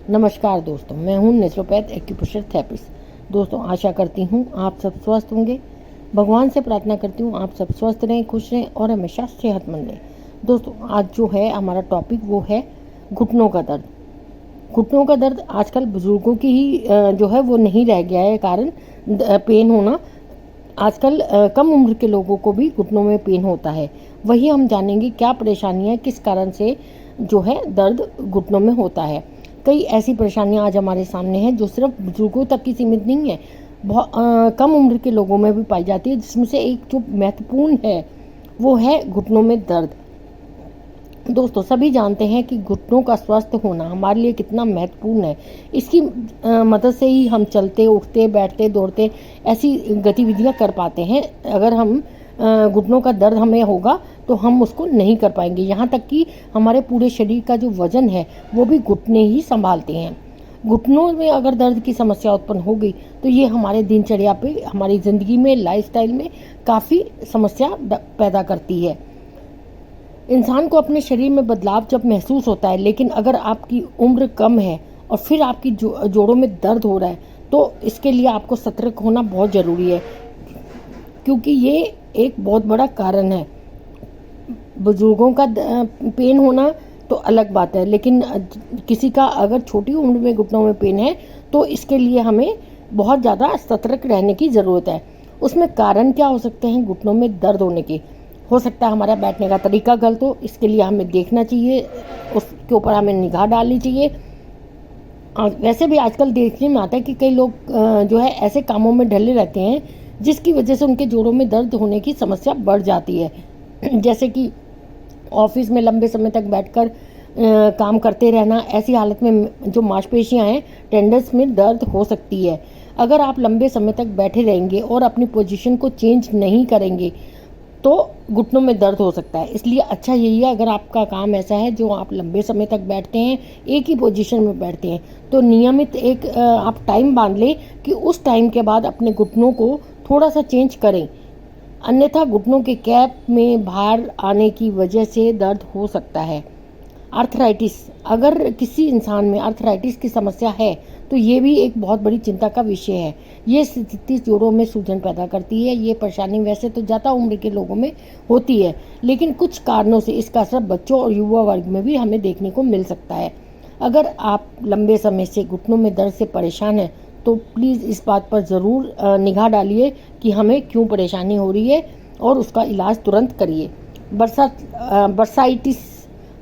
नमस्कार दोस्तों, मैं हूं नेचुरोपैथ एक्यूप्रेशर थेरेपिस्ट। दोस्तों, आशा करती हूं आप सब स्वस्थ होंगे। भगवान से प्रार्थना करती हूं आप सब स्वस्थ रहें, खुश रहें और हमेशा सेहतमंद रहें। दोस्तों, आज जो है हमारा टॉपिक वो है घुटनों का दर्द। घुटनों का दर्द आजकल बुजुर्गों की ही जो है वो नहीं रह गया है कारण पेन होना। आजकल कम उम्र के लोगों को भी घुटनों में पेन होता है। वही हम जानेंगे क्या परेशानियां किस कारण से जो है दर्द घुटनों में होता है। कई ऐसी परेशानियां आज हमारे सामने हैं जो सिर्फ बुजुर्गों तक की सीमित नहीं है, बहुत कम उम्र के लोगों में भी पाई जाती है, जिसमें से एक जो महत्वपूर्ण है वो है घुटनों में दर्द। दोस्तों, सभी जानते हैं कि घुटनों का स्वस्थ होना हमारे लिए कितना महत्वपूर्ण है। इसकी मदद से ही हम चलते उठते बैठते दौड़ते ऐसी गतिविधियां कर पाते हैं। अगर हम घुटनों का दर्द हमें होगा तो हम उसको नहीं कर पाएंगे। यहाँ तक कि हमारे पूरे शरीर का जो वजन है वो भी घुटने ही संभालते हैं। घुटनों में अगर दर्द की समस्या उत्पन्न हो गई तो ये हमारे दिनचर्या पे, हमारी ज़िंदगी में, लाइफस्टाइल में काफ़ी समस्या पैदा करती है। इंसान को अपने शरीर में बदलाव जब महसूस होता है, लेकिन अगर आपकी उम्र कम है और फिर आपकी जोड़ों में दर्द हो रहा है तो इसके लिए आपको सतर्क होना बहुत ज़रूरी है, क्योंकि ये एक बहुत बड़ा कारण है। बुजुर्गों का पेन होना तो अलग बात है, लेकिन किसी का अगर छोटी उम्र में घुटनों में पेन है तो इसके लिए हमें बहुत ज़्यादा सतर्क रहने की ज़रूरत है। उसमें कारण क्या हो सकते हैं घुटनों में दर्द होने के? हो सकता है हमारा बैठने का तरीका गलत हो, इसके लिए हमें देखना चाहिए, उसके ऊपर हमें निगाह डालनी चाहिए। वैसे भी आजकल देखने में आता है कि कई लोग जो है ऐसे कामों में ढले रहते हैं जिसकी वजह से उनके जोड़ों में दर्द होने की समस्या बढ़ जाती है। जैसे कि ऑफिस में लंबे समय तक बैठकर काम करते रहना, ऐसी हालत में जो मांसपेशियां हैं, टेंडन्स में दर्द हो सकती है। अगर आप लंबे समय तक बैठे रहेंगे और अपनी पोजीशन को चेंज नहीं करेंगे तो घुटनों में दर्द हो सकता है। इसलिए अच्छा यही है, अगर आपका काम ऐसा है जो आप लंबे समय तक बैठते हैं, एक ही पोजीशन में बैठते हैं, तो नियमित एक आप टाइम बांध लें कि उस टाइम के बाद अपने घुटनों को थोड़ा सा चेंज करें। अन्यथा घुटनों के कैप में भार आने की वजह से दर्द हो सकता है। आर्थराइटिस, अगर किसी इंसान में आर्थराइटिस की समस्या है तो ये भी एक बहुत बड़ी चिंता का विषय है। ये स्थिति जोड़ों में सूजन पैदा करती है। ये परेशानी वैसे तो ज़्यादा उम्र के लोगों में होती है, लेकिन कुछ कारणों से इसका असर बच्चों और युवा वर्ग में भी हमें देखने को मिल सकता है। अगर आप लंबे समय से घुटनों में दर्द से परेशान हैं तो प्लीज़ इस बात पर ज़रूर निगाह डालिए कि हमें क्यों परेशानी हो रही है और उसका इलाज तुरंत करिए। बरसाइटिस,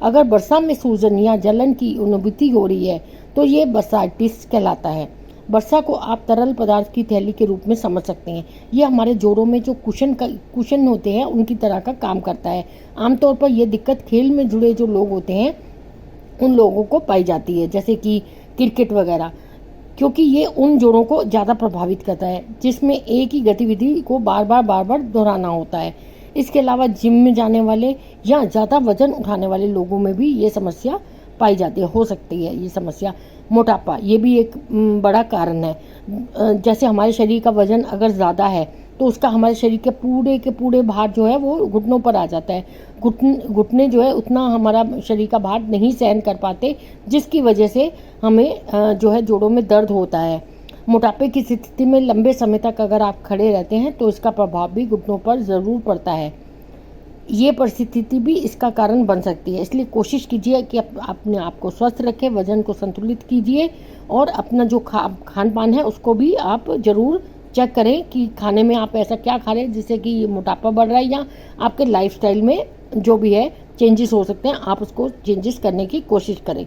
अगर बरसा में सूजन या जलन की अनुभूति हो रही है तो ये बरसाइटिस कहलाता है। बरसा को आप तरल पदार्थ की थैली के रूप में समझ सकते हैं। ये हमारे जोड़ों में जो कुशन होते हैं उनकी तरह का काम करता है। आमतौर पर यह दिक्कत खेल में जुड़े जो लोग होते हैं उन लोगों को पाई जाती है, जैसे कि क्रिकेट वगैरह, क्योंकि ये उन जोड़ों को ज़्यादा प्रभावित करता है जिसमें एक ही गतिविधि को बार बार दोहराना होता है। इसके अलावा जिम में जाने वाले या ज़्यादा वजन उठाने वाले लोगों में भी ये समस्या पाई जाती है, हो सकती है ये समस्या। मोटापा, ये भी एक बड़ा कारण है। जैसे हमारे शरीर का वजन अगर ज़्यादा है तो उसका हमारे शरीर के पूरे भार जो है वो घुटनों पर आ जाता है। घुटने जो है उतना हमारा शरीर का भार नहीं सहन कर पाते, जिसकी वजह से हमें जो है जोड़ों में दर्द होता है। मोटापे की स्थिति में लंबे समय तक अगर आप खड़े रहते हैं तो इसका प्रभाव भी घुटनों पर ज़रूर पड़ता है। ये परिस्थिति भी इसका कारण बन सकती है। इसलिए कोशिश कीजिए कि अपने आप को स्वस्थ रखें, वजन को संतुलित कीजिए और अपना जो खान पान है उसको भी आप ज़रूर चेक करें कि खाने में आप ऐसा क्या खा रहे हैं जिससे कि ये मोटापा बढ़ रहा है, या आपके लाइफस्टाइल में जो भी है चेंजेस हो सकते हैं, आप उसको चेंजेस करने की कोशिश करें।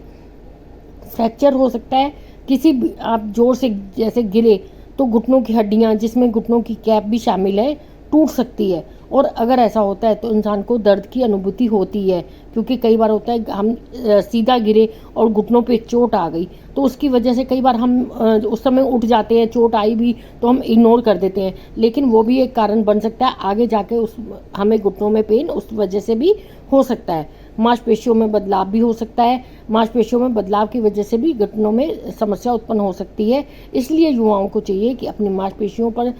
फ्रैक्चर हो सकता है, किसी भी आप जोर से जैसे गिरे तो घुटनों की हड्डियां, जिसमें घुटनों की कैप भी शामिल है, टूट सकती है। और अगर ऐसा होता है तो इंसान को दर्द की अनुभूति होती है, क्योंकि कई बार होता है हम सीधा गिरे और घुटनों पे चोट आ गई तो उसकी वजह से कई बार हम उस समय उठ जाते हैं, चोट आई भी तो हम इग्नोर कर देते हैं, लेकिन वो भी एक कारण बन सकता है आगे जाके हमें घुटनों में पेन उस वजह से भी हो सकता है। मांसपेशियों में बदलाव भी हो सकता है। मांसपेशियों में बदलाव की वजह से भी घुटनों में समस्या उत्पन्न हो सकती है। इसलिए युवाओं को चाहिए कि अपनी मांसपेशियों पर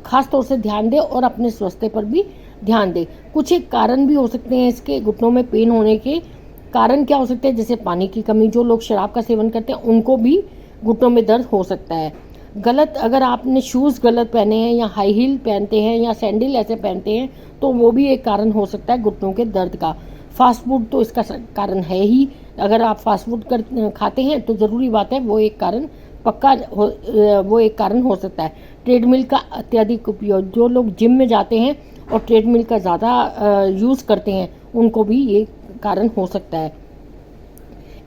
खास तौर से ध्यान दें और अपने स्वास्थ्य पर भी ध्यान दें। कुछ एक कारण भी हो सकते हैं इसके घुटनों में पेन होने के कारण क्या हो सकते हैं, जैसे पानी की कमी, जो लोग शराब का सेवन करते हैं उनको भी घुटनों में दर्द हो सकता है। गलत, अगर आपने शूज़ गलत पहने हैं या हाई हील पहनते हैं या सैंडल ऐसे पहनते हैं तो वो भी एक कारण हो सकता है घुटनों के दर्द का। फास्ट फूड तो इसका कारण है ही, अगर आप फास्ट फूड खाते हैं तो ज़रूरी बात है वो एक कारण वो एक कारण हो सकता है। ट्रेडमिल का अत्यधिक उपयोग, जो लोग जिम में जाते हैं और ट्रेडमिल का ज़्यादा यूज़ करते हैं उनको भी ये कारण हो सकता है।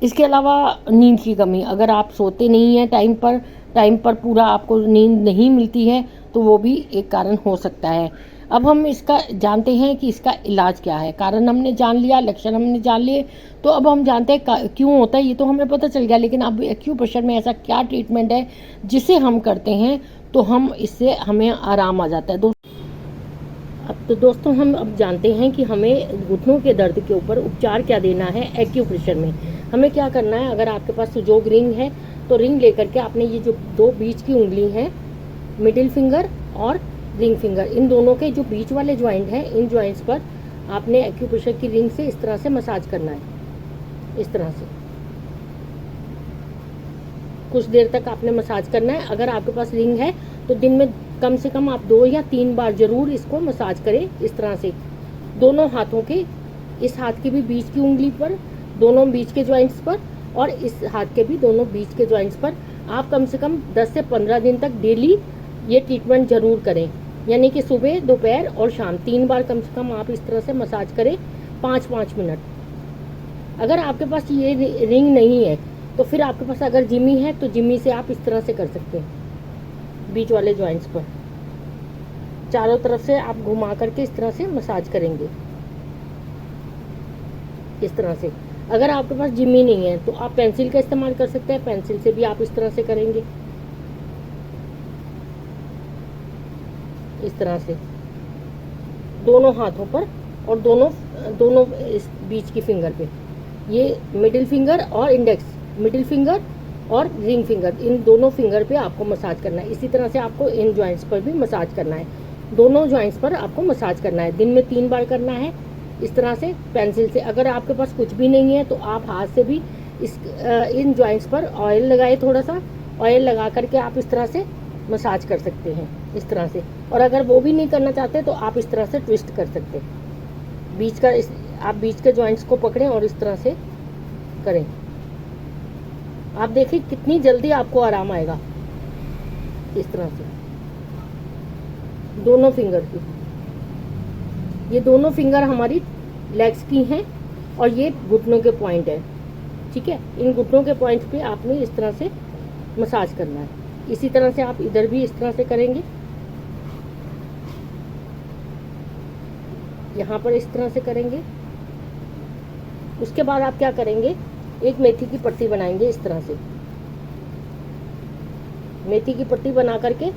इसके अलावा नींद की कमी, अगर आप सोते नहीं हैं टाइम पर पूरा आपको नींद नहीं मिलती है तो वो भी एक कारण हो सकता है। अब हम इसका जानते हैं कि इसका इलाज क्या है। कारण हमने जान लिया, लक्षण हमने जान लिए, तो अब हम जानते हैं क्यों होता है, ये तो हमें पता चल गया। लेकिन अब एक्यूप्रेशर में ऐसा क्या ट्रीटमेंट है जिसे हम करते हैं तो इससे हमें आराम आ जाता है। अब तो दोस्तों हम अब जानते हैं कि हमें घुटनों के दर्द के ऊपर उपचार क्या देना है एक्यूप्रेशर में। हमें क्या करना है, अगर आपके पास सुजोग रिंग है तो रिंग लेकर के आपने ये जो दो बीच की उंगली है, मिडिल फिंगर और रिंग फिंगर, इन दोनों के जो बीच वाले ज्वाइंट हैं, इन ज्वाइंट्स पर आपने एक्यूप्रेशर की रिंग से इस तरह से मसाज करना है। इस तरह से कुछ देर तक आपने मसाज करना है। अगर आपके पास रिंग है तो दिन में कम से कम आप 2 या 3 बार जरूर इसको मसाज करें। इस तरह से दोनों हाथों के, इस हाथ के भी बीच की उंगली पर, दोनों बीच के ज्वाइंट्स पर, और इस हाथ के भी दोनों बीच के ज्वाइंट्स पर आप कम से कम 10 से 15 दिन तक डेली ये ट्रीटमेंट जरूर करें। यानी कि सुबह, दोपहर और शाम 3 बार कम से कम आप इस तरह से मसाज करें 5-5 मिनट। अगर आपके पास ये रिंग नहीं है तो फिर आपके पास अगर जिमी है तो जिमी से आप इस तरह से कर सकते हैं। बीच वाले ज्वाइंट्स पर चारों तरफ से आप घुमा करके इस तरह से मसाज करेंगे, इस तरह से। अगर आपके पास जिमी नहीं है तो आप पेंसिल का इस्तेमाल कर सकते हैं, पेंसिल से भी आप इस तरह से करेंगे, इस तरह से दोनों हाथों पर और दोनों इस बीच की फिंगर पे, ये मिडिल फिंगर और इंडेक्स, मिडिल फिंगर और रिंग फिंगर, इन दोनों फिंगर पे आपको मसाज करना है। इसी तरह से आपको इन ज्वाइंट्स पर भी मसाज करना है, दोनों ज्वाइंट्स पर आपको मसाज करना है। दिन में 3 बार करना है इस तरह से पेंसिल से। अगर आपके पास कुछ भी नहीं है तो आप हाथ से भी इन ज्वाइंट्स पर ऑयल लगाए, थोड़ा सा ऑयल लगा करके आप इस तरह से मसाज कर सकते हैं, इस तरह से। और अगर वो भी नहीं करना चाहते तो आप इस तरह से ट्विस्ट कर सकते हैं। आप बीच के ज्वाइंट्स को पकड़ें और इस तरह से करें। आप देखिए कितनी जल्दी आपको आराम आएगा, इस तरह से दोनों फिंगर की। ये दोनों फिंगर हमारी लेग्स की हैं और ये घुटनों के पॉइंट है, ठीक है। इन घुटनों के पॉइंट पे आपने इस तरह से मसाज करना है। इसी तरह से आप इधर भी इस तरह से करेंगे, यहाँ पर इस तरह से करेंगे। उसके बाद आप क्या करेंगे, एक मेथी की पट्टी बनाएंगे इस तरह से। मेथी की पट्टी बना करके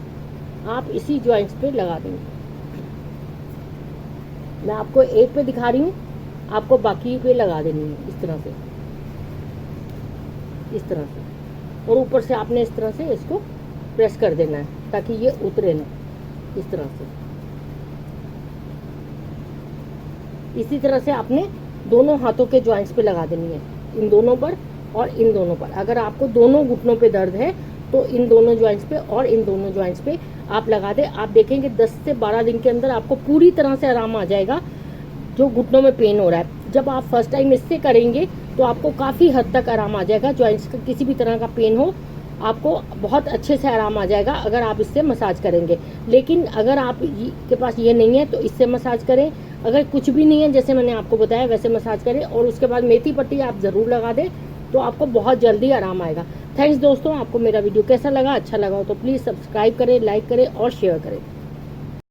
आप इसी ज्वाइंट्स पे लगा देंगे। मैं आपको एक पे दिखा रही हूँ, आपको बाकी पे लगा देनी है इस तरह से, इस तरह से। और ऊपर से आपने इस तरह से इसको प्रेस कर देना है ताकि ये उतरे ना, इस तरह से। इसी तरह से आपने दोनों हाथों के ज्वाइंट्स पे लगा देनी है, इन दोनों पर और इन दोनों पर। अगर आपको दोनों घुटनों पे दर्द है तो इन दोनों ज्वाइंट्स पे और इन दोनों ज्वाइंट्स पे आप लगा दें। आप देखेंगे 10 से 12 दिन के अंदर आपको पूरी तरह से आराम आ जाएगा जो घुटनों में पेन हो रहा है। जब आप फर्स्ट टाइम इससे करेंगे तो आपको काफ़ी हद तक आराम आ जाएगा। ज्वाइंट्स का किसी भी तरह का पेन हो, आपको बहुत अच्छे से आराम आ जाएगा अगर आप इससे मसाज करेंगे। लेकिन अगर आप के पास ये नहीं है तो इससे मसाज करें। अगर कुछ भी नहीं है, जैसे मैंने आपको बताया वैसे मसाज करें और उसके बाद मेथी पट्टी आप ज़रूर लगा दें तो आपको बहुत जल्दी आराम आएगा। थैंक्स दोस्तों, आपको मेरा वीडियो कैसा लगा, अच्छा लगा हो तो प्लीज़ सब्सक्राइब करें, लाइक करें और शेयर करें।